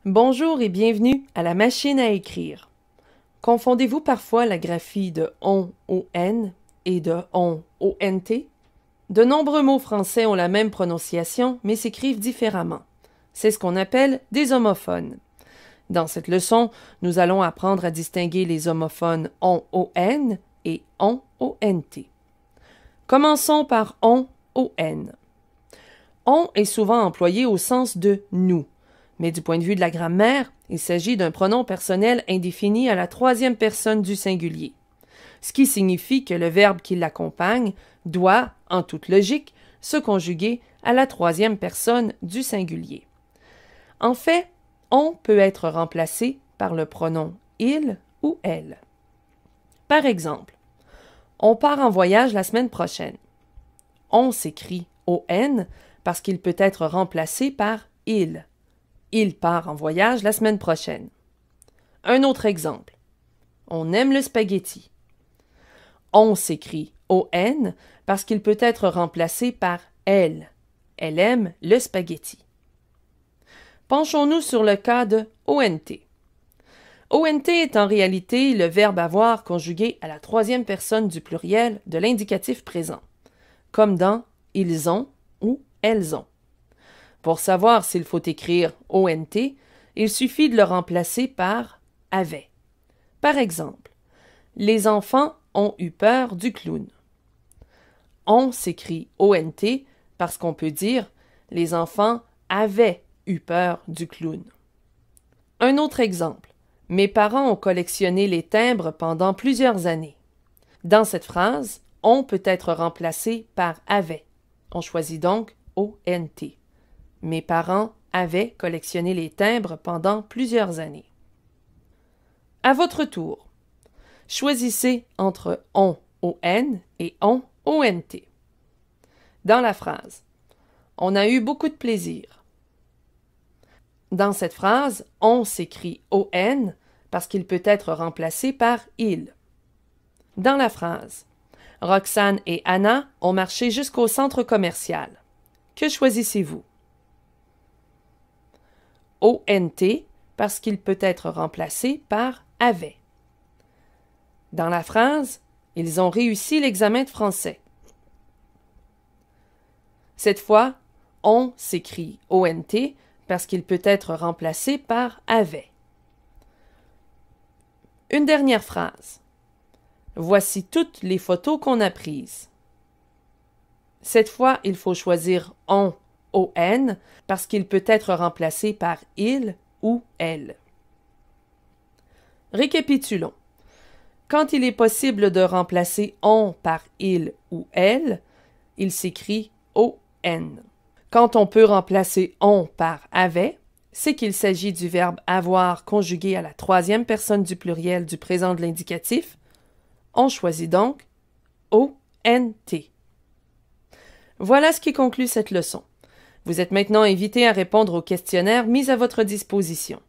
Bonjour et bienvenue à la machine à écrire. Confondez-vous parfois la graphie de on, o-n et de on, o-n-t? De nombreux mots français ont la même prononciation, mais s'écrivent différemment. C'est ce qu'on appelle des homophones. Dans cette leçon, nous allons apprendre à distinguer les homophones on, o-n et on, o-n-t. Commençons par on, o-n. On est souvent employé au sens de nous. Mais du point de vue de la grammaire, il s'agit d'un pronom personnel indéfini à la troisième personne du singulier, ce qui signifie que le verbe qui l'accompagne doit, en toute logique, se conjuguer à la troisième personne du singulier. En fait, on peut être remplacé par le pronom il ou elle. Par exemple, on part en voyage la semaine prochaine. On s'écrit on parce qu'il peut être remplacé par il. Il part en voyage la semaine prochaine. Un autre exemple. On aime le spaghetti. On s'écrit on parce qu'il peut être remplacé par elle. Elle aime le spaghetti. Penchons-nous sur le cas de ont. Ont est en réalité le verbe avoir conjugué à la troisième personne du pluriel de l'indicatif présent, comme dans ils ont ou elles ont. Pour savoir s'il faut écrire ont, il suffit de le remplacer par avait. Par exemple, les enfants ont eu peur du clown. On s'écrit ont parce qu'on peut dire les enfants avaient eu peur du clown. Un autre exemple. Mes parents ont collectionné les timbres pendant plusieurs années. Dans cette phrase, on peut être remplacé par avait. On choisit donc ont. Mes parents avaient collectionné les timbres pendant plusieurs années. À votre tour, choisissez entre on et on ont. Dans la phrase, on a eu beaucoup de plaisir. Dans cette phrase, on s'écrit on parce qu'il peut être remplacé par il. Dans la phrase, Roxane et Anna ont marché jusqu'au centre commercial. Que choisissez-vous? ont parce qu'il peut être remplacé par avait. Dans la phrase, ils ont réussi l'examen de français. Cette fois, on s'écrit ont parce qu'il peut être remplacé par avait. Une dernière phrase. Voici toutes les photos qu'on a prises. Cette fois, il faut choisir on parce qu'il peut être remplacé par il ou elle. Récapitulons. Quand il est possible de remplacer on par il ou elle, il s'écrit on. Quand on peut remplacer on par avait, c'est qu'il s'agit du verbe avoir conjugué à la troisième personne du pluriel du présent de l'indicatif. On choisit donc ont. Voilà ce qui conclut cette leçon. Vous êtes maintenant invité à répondre aux questionnaires mis à votre disposition.